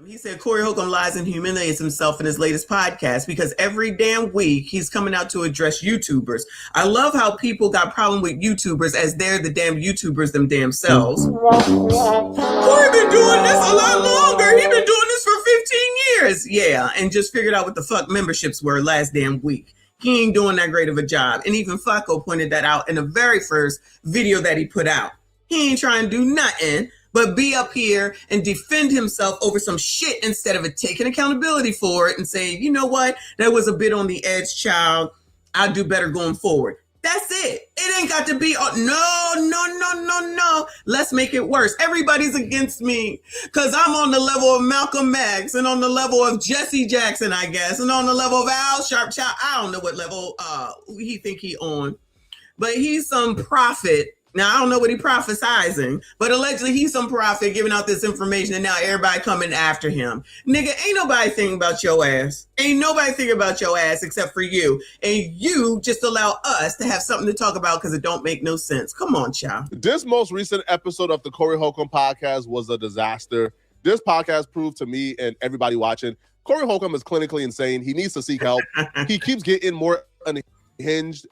He said Corey Holcomb lies and humiliates himself in his latest podcast because every damn week he's coming out to address YouTubers. I love how people got problem with YouTubers as they're the damn YouTubers them damn selves. Corey been doing this a lot longer. He been doing this for 15 years. Yeah, and just figured out what the fuck memberships were last damn week. He ain't doing that great of a job. And even Flacco pointed that out in the very first video that he put out. He ain't trying to do nothing but be up here and defend himself over some shit instead of taking accountability for it and saying, you know what, that was a bit on the edge, child. I'll do better going forward. That's it. It ain't got to be, no. Let's make it worse. Everybody's against me because I'm on the level of Malcolm X and on the level of Jesse Jackson, I guess, and on the level of Al Sharpchild. I don't know what level he think he on, but he's some prophet. Now, I don't know what he prophesizing, but allegedly he's some prophet giving out this information and now everybody coming after him. Nigga, ain't nobody thinking about your ass. Ain't nobody thinking about your ass except for you. And you just allow us to have something to talk about because it don't make no sense. Come on, child. This most recent episode of the Corey Holcomb podcast was a disaster. This podcast proved to me and everybody watching, Corey Holcomb is clinically insane. He needs to seek help. He keeps getting more unhinged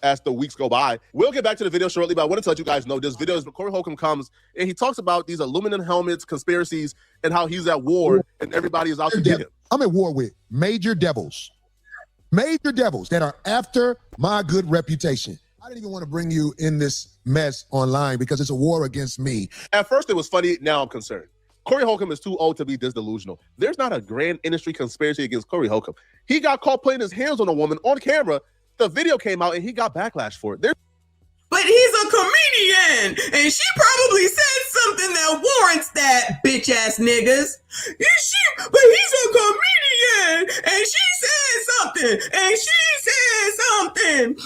as the weeks go by. We'll get back to the video shortly, but I want to let you guys know this video is Corey Holcomb comes and he talks about these aluminum helmets, conspiracies, and how he's at war and everybody is out to get him. I'm at war with major devils that are after my good reputation. I didn't even want to bring you in this mess online because it's a war against me. At first it was funny, now I'm concerned. Corey Holcomb is too old to be this delusional. There's not a grand industry conspiracy against Corey Holcomb. He got caught putting his hands on a woman on camera. The video came out and he got backlash for it. But he's a comedian, and she probably said something that warrants that, bitch ass niggas. But he's a comedian, and she said something,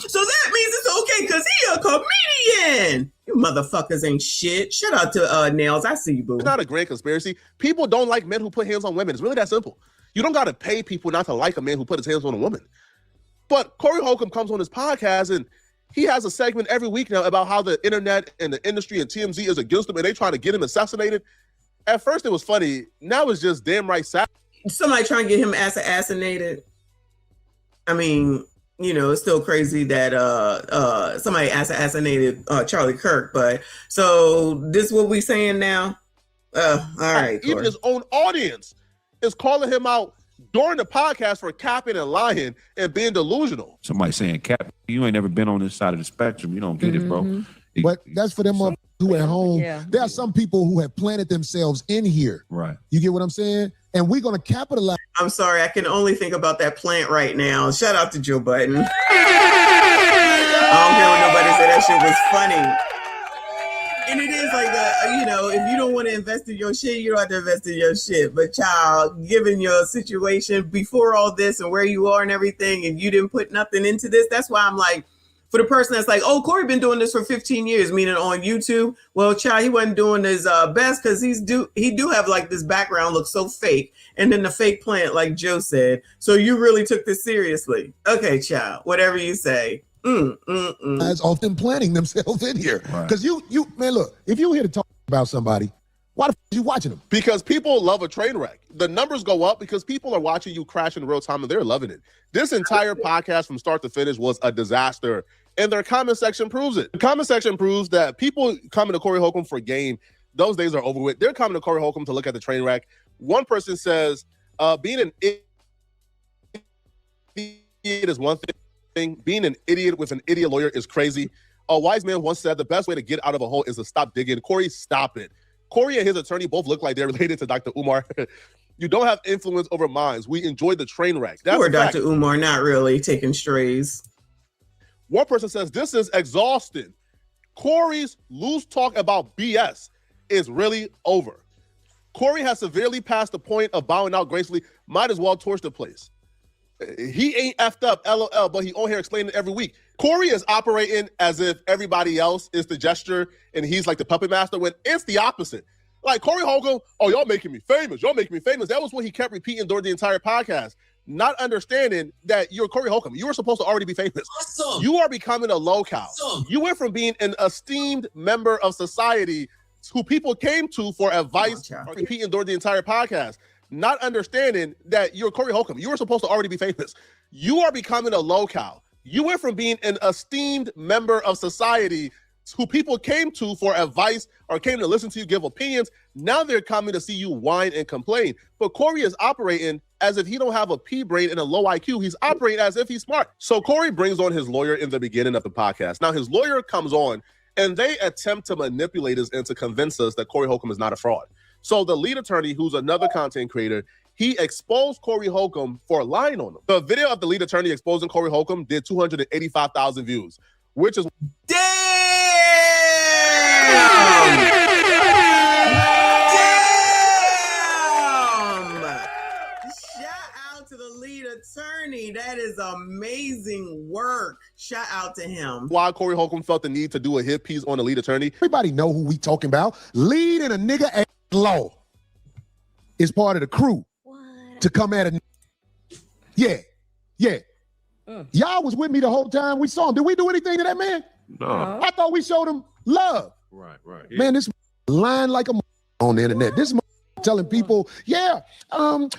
So that means it's okay because he a comedian. You motherfuckers ain't shit. Shout out to Nails. I see you, boo. It's not a grand conspiracy. People don't like men who put hands on women. It's really that simple. You don't got to pay people not to like a man who put his hands on a woman. But Corey Holcomb comes on his podcast and he has a segment every week now about how the internet and the industry and TMZ is against him and they try to get him assassinated. At first it was funny. Now it's just damn right sad. Somebody trying to get him assassinated. I mean, you know, it's still crazy that somebody assassinated Charlie Kirk. But so this is what we saying now? All right. Even his own audience is calling him out during the podcast for capping and lying and being delusional. Somebody saying, Cap, you ain't never been on this side of the spectrum. You don't get it, bro. But that's for them who at home. Yeah. There are some people who have planted themselves in here. Right. You get what I'm saying? And we're going to capitalize. I'm sorry. I can only think about that plant right now. Shout out to Joe Budden. I don't care what nobody said. That shit was funny. And it is like that, you know, if you don't want to invest in your shit, you don't have to invest in your shit. But child, given your situation before all this and where you are and everything, and you didn't put nothing into this, that's why I'm like, for the person that's like, oh, Corey been doing this for 15 years, meaning on YouTube. Well, child, he wasn't doing his best because he do have like this background looks so fake. And then the fake plant, like Joe said. So you really took this seriously. Okay, child, whatever you say. As often planting themselves in here. Because you, man, look, if you're here to talk about somebody, why the f are you watching them? Because people love a train wreck. The numbers go up because people are watching you crash in real time and they're loving it. This entire podcast from start to finish was a disaster. And their comment section proves it. The comment section proves that people coming to Corey Holcomb for game, those days are over with. They're coming to Corey Holcomb to look at the train wreck. One person says, being an idiot is one thing. Being an idiot with an idiot lawyer is crazy. A wise man once said the best way to get out of a hole is to stop digging. Corey, stop it. Corey and his attorney both look like they're related to Dr. Umar. You don't have influence over minds. We enjoyed the train wreck. That's Poor Dr. Umar, not really taking strays. One person says, this is exhausting. Corey's loose talk about BS is really over. Corey has severely passed the point of bowing out gracefully. Might as well torch the place. He ain't effed up, LOL, but he on here explaining it every week. Corey is operating as if everybody else is the gesture and he's like the puppet master when it's the opposite. Like Corey Holcomb, oh, y'all making me famous. Y'all making me famous. That was what he kept repeating during the entire podcast, not understanding that you're Corey Holcomb. You were supposed to already be famous. Awesome. You are becoming a locale. Awesome. You went from being an esteemed member of society who people came to for advice repeating during the entire podcast. not understanding that you're Corey Holcomb. You were supposed to already be famous. You are becoming a locale. You went from being an esteemed member of society who people came to for advice or came to listen to you give opinions. Now they're coming to see you whine and complain. But Corey is operating as if he don't have a pea brain and a low IQ. He's operating as if he's smart. So Corey brings on his lawyer in the beginning of the podcast. Now his lawyer comes on and they attempt to manipulate us and to convince us that Corey Holcomb is not a fraud. So the lead attorney, who's another content creator, he exposed Corey Holcomb for lying on him. The video of the lead attorney exposing Corey Holcomb did 285,000 views, which is... Damn! Shout out to the lead attorney. That is amazing work. Shout out to him. Why Corey Holcomb felt the need to do a hit piece on the lead attorney. Everybody know who we talking about. Lead in a nigga ass law is part of the crew to come at a... Yeah. Y'all was with me the whole time we saw him. Did we do anything to that man? No. I thought we showed him love. Right. Yeah. Man, this lying like a on the internet. This telling people,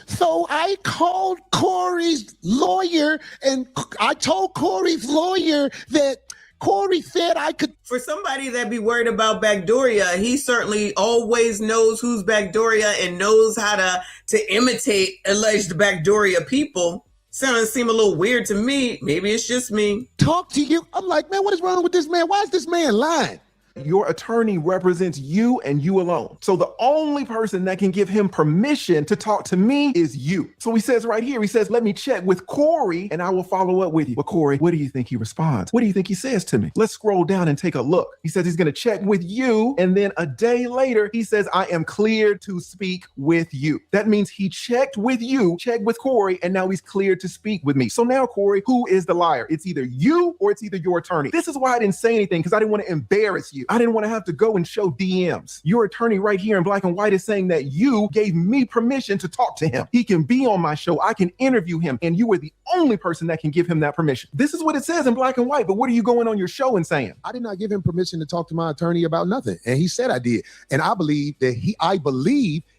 so I called Corey's lawyer and I told Corey's lawyer that Corey said I could. For somebody that be worried about Backdoria, he certainly always knows who's Backdoria and knows how to imitate alleged Backdoria people. Sounds seem a little weird to me. Maybe it's just me. Talk to you. I'm like, man, what is wrong with this man? Why is this man lying? Your attorney represents you and you alone. So the only person that can give him permission to talk to me is you. So he says right here, he says, let me check with Corey and I will follow up with you. But Corey, what do you think he responds? What do you think he says to me? Let's scroll down and take a look. He says he's going to check with you. And then a day later, he says, I am cleared to speak with you. That means he checked with you, checked with Corey, and now he's cleared to speak with me. So now, Corey, who is the liar? It's either you or it's either your attorney. This is why I didn't say anything, because I didn't want to embarrass you. I didn't want to have to go and show DMs. Your attorney right here in black and white is saying that you gave me permission to talk to him. He can be on my show. I can interview him. And you were the only person that can give him that permission. This is what it says in black and white. But what are you going on your show and saying? I did not give him permission to talk to my attorney about nothing. And he said I did. And I believe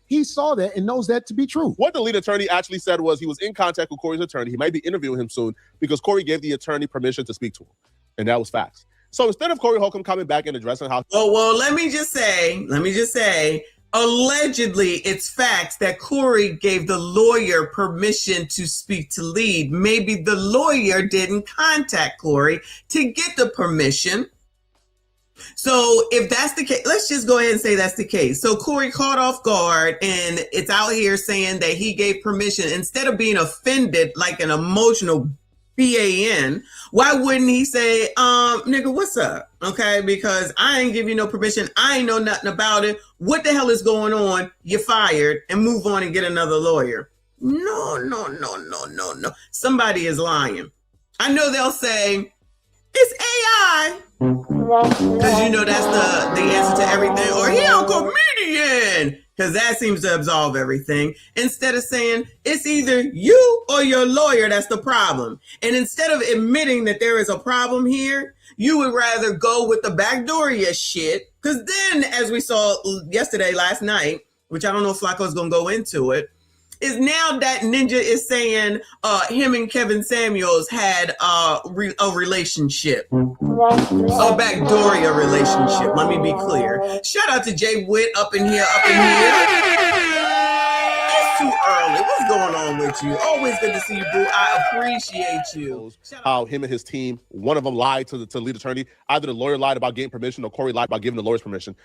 he saw that and knows that to be true. What the lead attorney actually said was he was in contact with Corey's attorney. He might be interviewing him soon because Corey gave the attorney permission to speak to him. And that was facts. So instead of Corey Holcomb coming back and addressing how... Well, let me just say, allegedly it's facts that Corey gave the lawyer permission to speak to lead. Maybe the lawyer didn't contact Corey to get the permission. So if that's the case, let's just go ahead and say that's the case. So Corey caught off guard and it's out here saying that he gave permission instead of being offended like an emotional BAN. Why wouldn't he say, nigga, what's up? Okay, because I ain't give you no permission. I ain't know nothing about it. What the hell is going on? You're fired and move on and get another lawyer. No. Somebody is lying. I know they'll say, it's AI. Because you know that's the answer to everything. Or he a comedian. Because that seems to absolve everything. Instead of saying it's either you or your lawyer that's the problem. And instead of admitting that there is a problem here, you would rather go with the Backdoria shit. Because then, as we saw last night, which I don't know if Flacco's going to go into it, is now that Ninja is saying him and Kevin Samuels had a relationship. A Backdoria relationship. Let me be clear. Shout out to Jay Witt up in here. It's too early. What's going on with you? Always good to see you, boo. I appreciate you. How him and his team, one of them lied to the lead attorney. Either the lawyer lied about getting permission or Corey lied about giving the lawyers permission.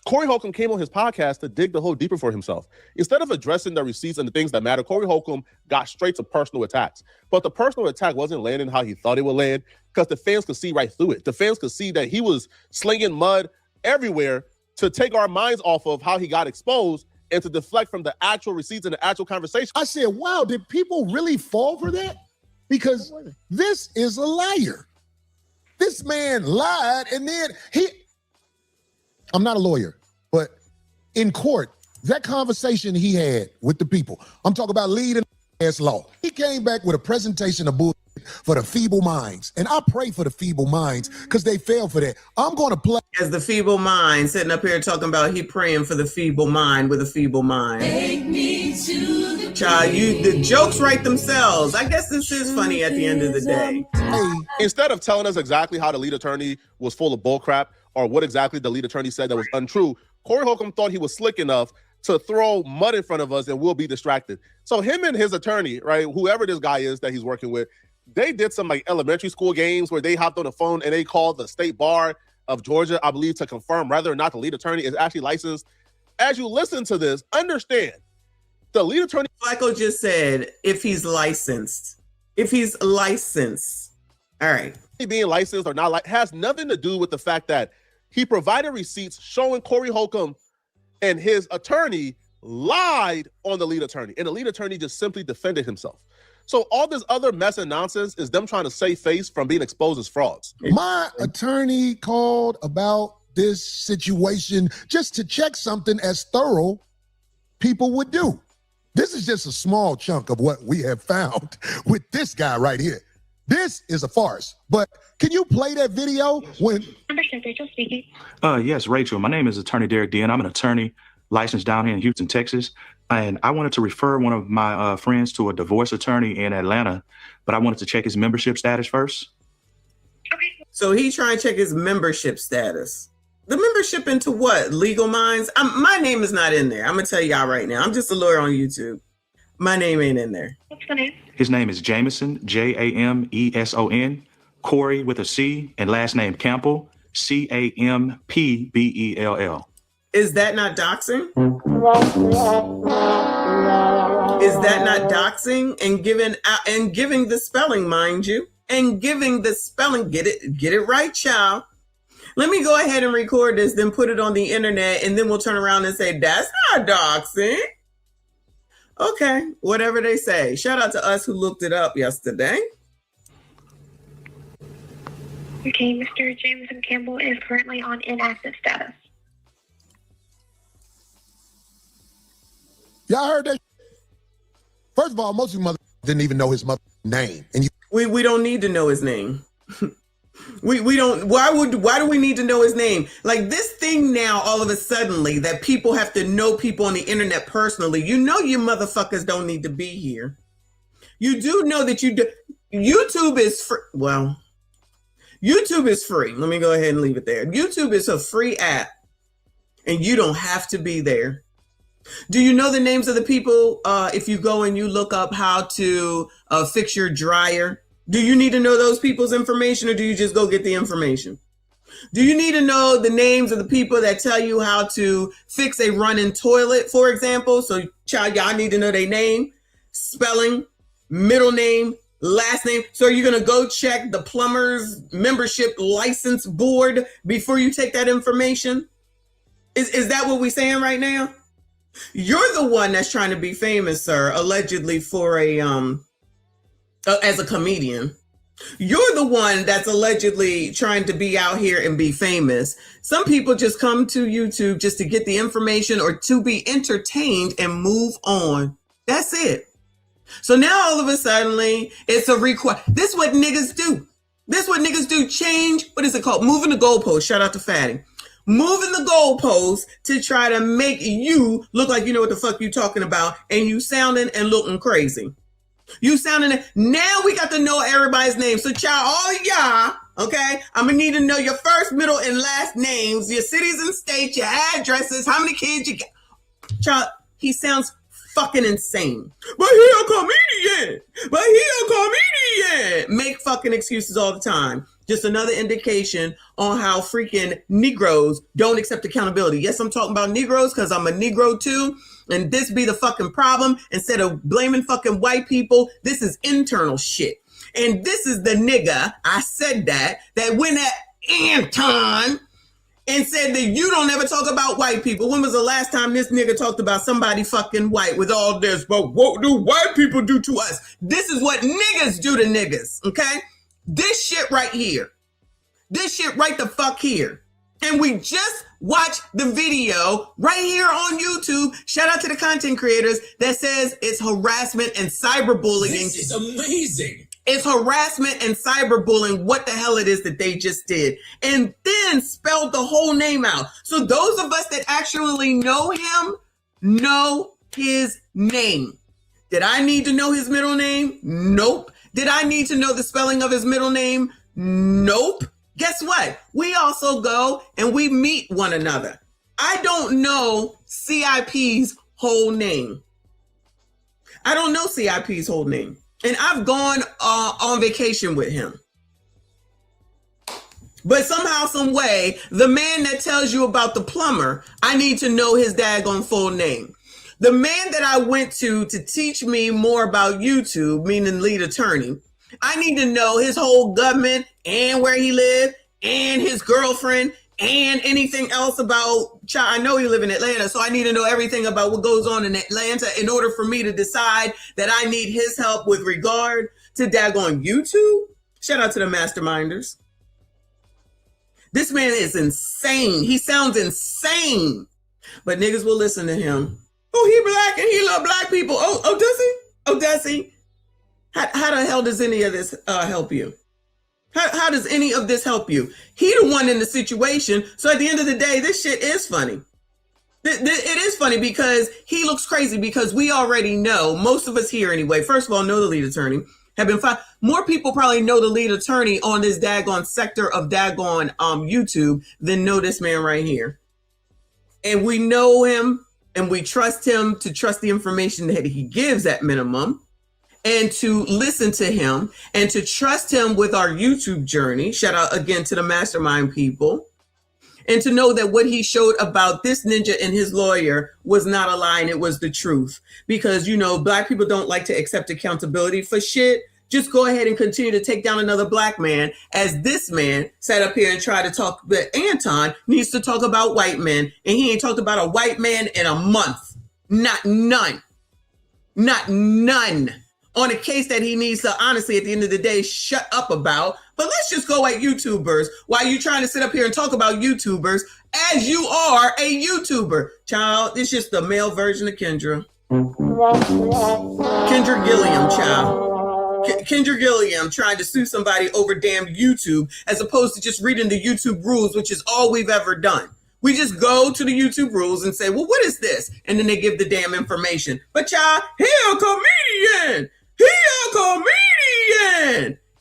Corey Holcomb came on his podcast to dig the hole deeper for himself. Instead of addressing the receipts and the things that matter, Corey Holcomb got straight to personal attacks. But the personal attack wasn't landing how he thought it would land because the fans could see right through it. The fans could see that he was slinging mud everywhere to take our minds off of how he got exposed and to deflect from the actual receipts and the actual conversation. I said, wow, did people really fall for that? Because this is a liar. This man lied and then I'm not a lawyer, but in court, that conversation he had with the people, I'm talking about leading ass law. He came back with a presentation of bull for the feeble minds. And I pray for the feeble minds because they fail for that. I'm going to play. As the feeble mind sitting up here talking about he praying for the feeble mind with a feeble mind. Take me to the Child, the jokes write themselves. I guess this is funny at the end of the day. Hey, Instead of telling us exactly how the lead attorney was full of bullcrap or what exactly the lead attorney said that was untrue, Corey Holcomb thought he was slick enough to throw mud in front of us and we'll be distracted. So him and his attorney, right, whoever this guy is that he's working with, they did some like elementary school games where they hopped on the phone and they called the state bar of Georgia, I believe, to confirm whether or not the lead attorney is actually licensed. As you listen to this, understand the lead attorney. Flacco just said if he's licensed. If he's licensed. All right. Being licensed or not has nothing to do with the fact that he provided receipts showing Corey Holcomb and his attorney lied on the lead attorney, and the lead attorney just simply defended himself. So all this other mess and nonsense is them trying to save face from being exposed as frauds. my attorney called about this situation just to check something as thorough people would do. This is just a small chunk of what we have found with this guy right here. This is a farce. But can you play that video when Understood, Rachel speaking. Yes, Rachel. My name is Attorney Derek Dean. I'm an attorney licensed down here in Houston, Texas. And I wanted to refer one of my friends to a divorce attorney in Atlanta, but I wanted to check his membership status first. Okay. So he's trying to check his membership status. The membership into what? Legal Minds? My name is not in there. I'm going to tell y'all right now. I'm just a lawyer on YouTube. My name ain't in there. What's the name? His name is Jameson, Jameson, Corey with a C, and last name Campbell, Campbell. Is that not doxing? Is that not doxing and giving the spelling, mind you, and giving the spelling? Get it right, child. Let me go ahead and record this, then put it on the internet, and then we'll turn around and say that's not doxing. Okay, whatever they say. Shout out to us who looked it up yesterday. Okay, Mr. Jameson Campbell is currently on inactive status. y'all heard that? First of all, most of you mother didn't even know his mother's name. And We don't need to know his name. We don't. Why do we need to know his name? Like this thing now, all of a suddenly that people have to know people on the internet personally. You know, you motherfuckers don't need to be here. You do know that you do. YouTube is free. Well, YouTube is free. Let me go ahead and leave it there. YouTube is a free app, and you don't have to be there. Do you know the names of the people? If you go and you look up how to fix your dryer. Do you need to know those people's information, or do you just go get the information? Do you need to know the names of the people that tell you how to fix a running toilet, for example? So, child, y'all need to know their name, spelling, middle name, last name. So are you going to go check the plumber's membership license board before you take that information? Is that what we're saying right now? You're the one that's trying to be famous, sir, allegedly for as a comedian. You're the one that's allegedly trying to be out here and be famous. Some people just come to YouTube just to get the information or to be entertained and move on. That's it. So now all of a sudden it's a request. This is what niggas do. This is what niggas do. Change. What is it called? Moving the goalpost. Shout out to Fatty. Moving the goalpost to try to make you look like you know what the fuck you talking about, and you sounding and looking crazy. You sounding. Now we got to know everybody's name. So, child, all y'all, okay? I'm gonna need to know your first, middle, and last names, your cities and states, your addresses, how many kids you got. Child, he sounds fucking insane. But he a comedian. Make fucking excuses all the time. Just another indication on how freaking Negroes don't accept accountability. Yes, I'm talking about Negroes because I'm a Negro too. And this be the fucking problem. Instead of blaming fucking white people, this is internal shit. And this is the nigga, I said that went at Anton and said that you don't ever talk about white people. When was the last time this nigga talked about somebody fucking white with all this? But what do white people do to us? This is what niggas do to niggas, okay? This shit right here. This shit right the fuck here. And we just watched the video right here on YouTube. Shout out to the content creators that says it's harassment and cyberbullying. This is amazing. It's harassment and cyberbullying, what the hell it is that they just did. And then spelled the whole name out. So those of us that actually know him know his name. Did I need to know his middle name? Nope. Did I need to know the spelling of his middle name? Nope. Guess what? We also go and we meet one another. I don't know CIP's whole name. I don't know CIP's whole name. And I've gone on vacation with him. But somehow, some way, the man that tells you about the plumber, I need to know his daggone full name. The man that I went to teach me more about YouTube, meaning lead attorney, I need to know his whole government and where he lived and his girlfriend and anything else about, I know he live in Atlanta, so I need to know everything about what goes on in Atlanta in order for me to decide that I need his help with regard to daggone YouTube. Shout out to the masterminders. This man is insane. He sounds insane, but niggas will listen to him. Oh, he black and he love black people. Oh, does he? Oh, does he? How the hell does any of this help you? How does any of this help you? He the one in the situation. So at the end of the day, this shit is funny. It is funny because he looks crazy because we already know, most of us here anyway, first of all, know the lead attorney, have been fine. More people probably know the lead attorney on this daggone sector of daggone YouTube than know this man right here. And we know him and we trust him to trust the information that he gives at minimum, and to listen to him and to trust him with our YouTube journey. Shout out again to the mastermind people. And to know that what he showed about this ninja and his lawyer was not a lie and it was the truth. Because, you know, black people don't like to accept accountability for shit. Just go ahead and continue to take down another black man, as this man sat up here and tried to talk, but Anton needs to talk about white men, and he ain't talked about a white man in a month. Not none. On a case that he needs to, honestly, at the end of the day, shut up about. But let's just go at YouTubers while you're trying to sit up here and talk about YouTubers as you are a YouTuber. Child, it's just the male version of Kendra. Kendra Gilliam, child. Kendra Gilliam trying to sue somebody over damn YouTube as opposed to just reading the YouTube rules, which is all we've ever done. We just go to the YouTube rules and say, well, what is this? And then they give the damn information. But y'all, he a comedian.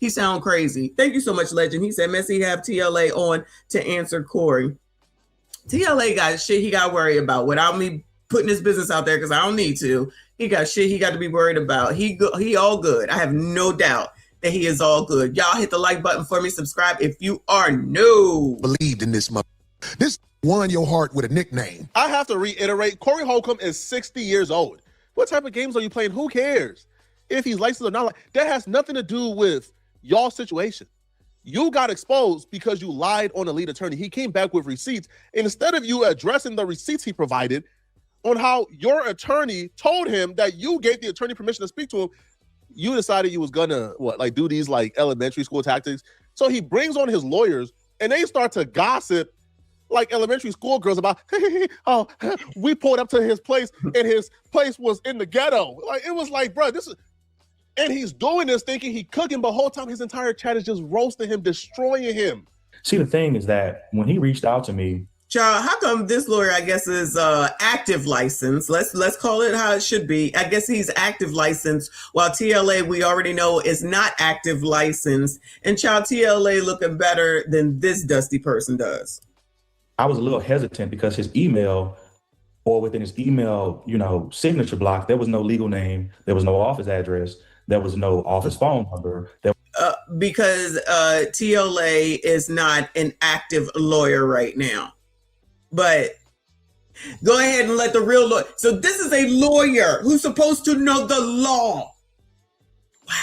He sound crazy. Thank you so much, Legend. He said, Messy have TLA on to answer Corey. TLA got shit he got to worry about without me putting his business out there because I don't need to. He got shit he got to be worried about. He all good. I have no doubt that he is all good. Y'all hit the like button for me. Subscribe if you are new. Believed in this mother. This won your heart with a nickname. I have to reiterate, Corey Holcomb is 60 years old. What type of games are you playing? Who cares? If he's licensed or not, that has nothing to do with y'all situation. You got exposed because you lied on the lead attorney. He came back with receipts. And instead of you addressing the receipts he provided on how your attorney told him that you gave the attorney permission to speak to him, you decided you was gonna do these like elementary school tactics. So he brings on his lawyers and they start to gossip like elementary school girls about, oh, we pulled up to his place and his place was in the ghetto. Like, it was like, bro, this is, and he's doing this thinking he cooking, but the whole time his entire chat is just roasting him, destroying him. See, the thing is that when he reached out to me, Child, how come this lawyer, I guess, is active license? Let's call it how it should be. I guess he's active license, while TLA, we already know, is not active license. And child, TLA looking better than this dusty person does. I was a little hesitant because his email, or within his email, signature block, there was no legal name, there was no office address, there was no office phone number. Because TLA is not an active lawyer right now. But go ahead and let the real lawyer. So this is a lawyer who's supposed to know the law. Wow.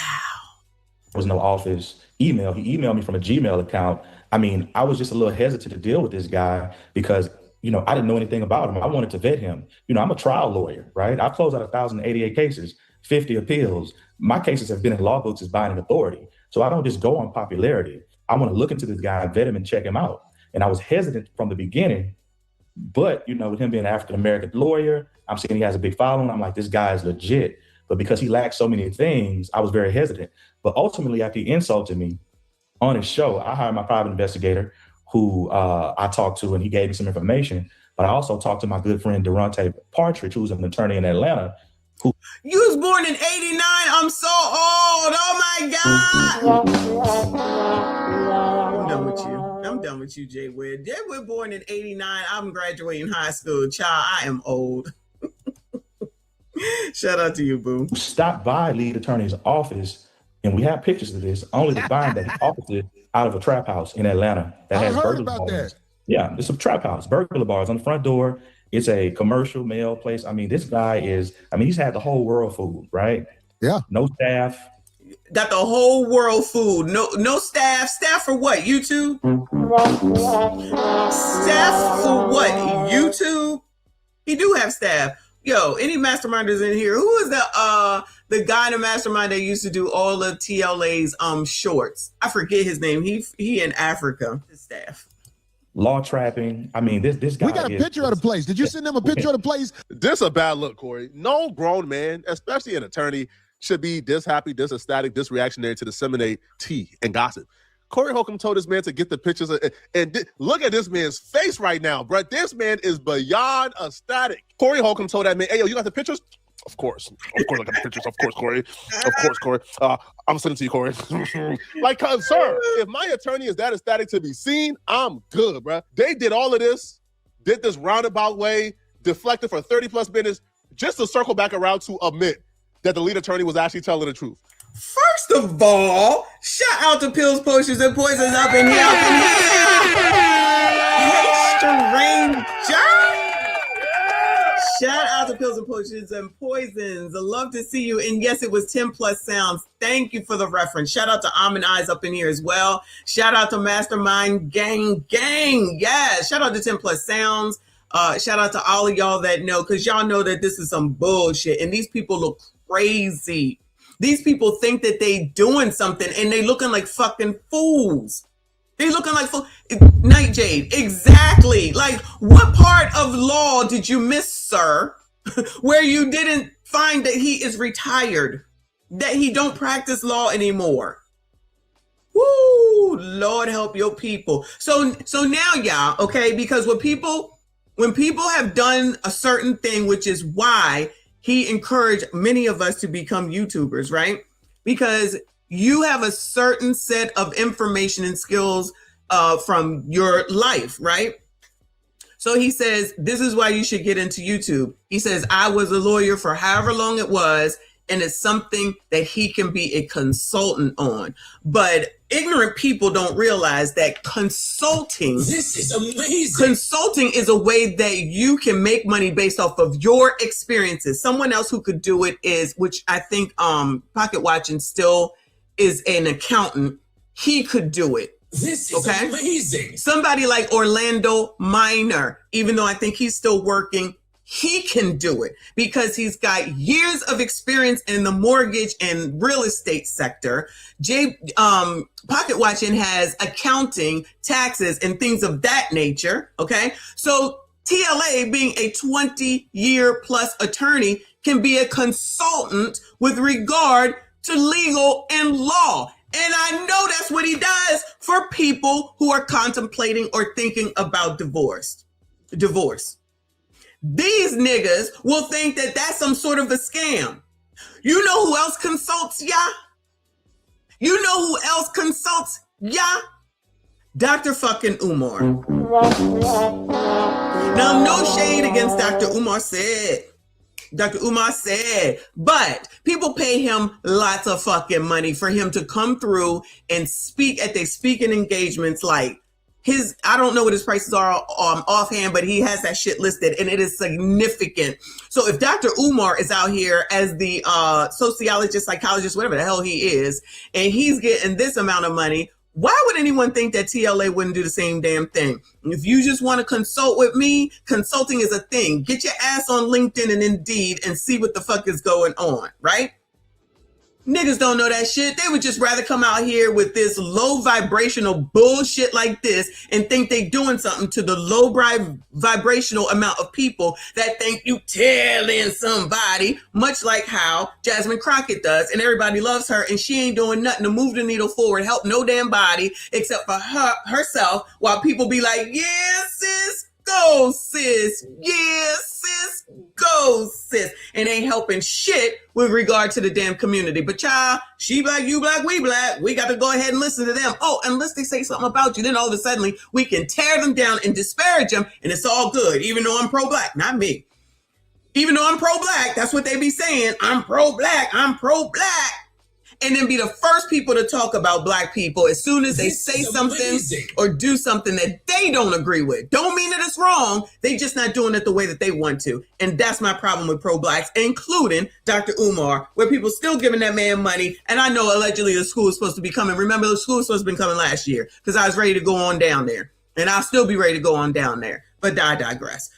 There was no office email. He emailed me from a Gmail account. I mean, I was just a little hesitant to deal with this guy because, I didn't know anything about him. I wanted to vet him. I'm a trial lawyer, right? I've closed out 1,088 cases, 50 appeals. My cases have been in law books as binding authority. So I don't just go on popularity. I want to look into this guy, vet him, and check him out. And I was hesitant from the beginning. But, with him being an African-American lawyer, I'm seeing he has a big following. I'm like, this guy is legit. But because he lacked so many things, I was very hesitant. But ultimately, after he insulted me on his show, I hired my private investigator who I talked to, and he gave me some information. But I also talked to my good friend, Durante Partridge, who's an attorney in Atlanta. You was born in 89. I'm so old. Oh my God. I'm done with you. I'm done with you, Jay Wood. Jay Wood born in 89. I'm graduating high school. Child, I am old. Shout out to you, boo. Stopped by lead attorney's office, and we have pictures of this, only to find that his office is out of a trap house in Atlanta that has heard burglar about bars. that. Yeah, it's a trap house, burglar bars on the front door. It's a commercial mail place. I mean, this guy he's had the whole world fooled, right? Yeah. No staff. Got the whole world food. No staff. Staff for what? YouTube? Staff for what? YouTube? He do have staff. Yo, any masterminders in here? Who is the guy in the mastermind that used to do all of TLA's shorts? I forget his name. He in Africa. His staff. Law trapping. I mean, this guy. We got a picture of the place. Did you send them a picture of the place? This a bad look, Corey. No grown man, especially an attorney, should be this happy, this ecstatic, this reactionary to disseminate tea and gossip. Corey Holcomb told this man to get the pictures and look at this man's face right now, bro. This man is beyond ecstatic. Corey Holcomb told that man, hey, yo, you got the pictures? Of course I got the pictures. Of course, Corey. Of course, Corey. I'm sending it to you, Corey. Like, sir, if my attorney is that ecstatic to be seen, I'm good, bro. They did all of this, did this roundabout way, deflected for 30 plus minutes, just to circle back around to admit that the lead attorney was actually telling the truth. First of all, shout out to Pills, Potions, and Poisons up in here. Hey, stranger. Shout out to Pills and Potions and Poisons. I love to see you. And yes, it was 10 plus sounds. Thank you for the reference. Shout out to Almond Eyes up in here as well. Shout out to Mastermind Gang. Yeah. Shout out to 10 plus sounds. Shout out to all of y'all that know, because y'all know that this is some bullshit. And these people look crazy. These people think that they doing something and they looking like fucking fools. They looking like Nightjade. Exactly. Like, what part of law did you miss, sir, where you didn't find that he is retired, that he don't practice law anymore? Woo, Lord help your people. So now, y'all, okay, because when people have done a certain thing, which is why he encouraged many of us to become YouTubers, right? Because you have a certain set of information and skills from your life, right? So he says, this is why you should get into YouTube. He says, I was a lawyer for however long it was, and it's something that he can be a consultant on. But ignorant people don't realize that consulting, This is amazing. consulting is a way that you can make money based off of your experiences. Someone else who could do it is, which I think Pocket Watching still is an accountant. He could do it. This is amazing. Somebody like Orlando Minor, even though I think he's still working, he can do it because he's got years of experience in the mortgage and real estate sector. Pocket Watching has accounting, taxes, and things of that nature. Okay. So TLA, being a 20-year plus attorney, can be a consultant with regard to legal and law. And I know that's what he does for people who are contemplating or thinking about divorce. These niggas will think that that's some sort of a scam. You know who else consults ya? You know who else consults ya? Dr. fucking Umar. Now, no shade against Dr. Umar said. Dr. Umar said, but people pay him lots of fucking money for him to come through and speak at their speaking engagements. Like I don't know what his prices are offhand, but he has that shit listed and it is significant. So if Dr. Umar is out here as the sociologist, psychologist, whatever the hell he is, and he's getting this amount of money, why would anyone think that TLA wouldn't do the same damn thing? If you just want to consult with me, consulting is a thing. Get your ass on LinkedIn and Indeed and see what the fuck is going on, right? Niggas don't know that shit. They would just rather come out here with this low vibrational bullshit like this and think they doing something to the low vibrational amount of people that think you telling somebody, much like how Jasmine Crockett does, and everybody loves her, and she ain't doing nothing to move the needle forward, help no damn body except for herself, while people be like, yeah, sis, go, sis. Yeah, sis, go, sis. And ain't helping shit with regard to the damn community. But y'all, she black, you black, we black. We got to go ahead and listen to them. Oh, unless they say something about you, then all of a sudden we can tear them down and disparage them, and it's all good, even though I'm pro-black. Not me. Even though I'm pro-black, that's what they be saying. I'm pro-black. I'm pro-black. And then be the first people to talk about black people as soon as they say something or do something that they don't agree with. Don't mean that it's wrong. They just not doing it the way that they want to. And that's my problem with pro-blacks, including Dr. Umar, where people still giving that man money. And I know allegedly the school is supposed to be coming. Remember, the school was supposed to be coming last year because I was ready to go on down there. And I'll still be ready to go on down there. But I digress.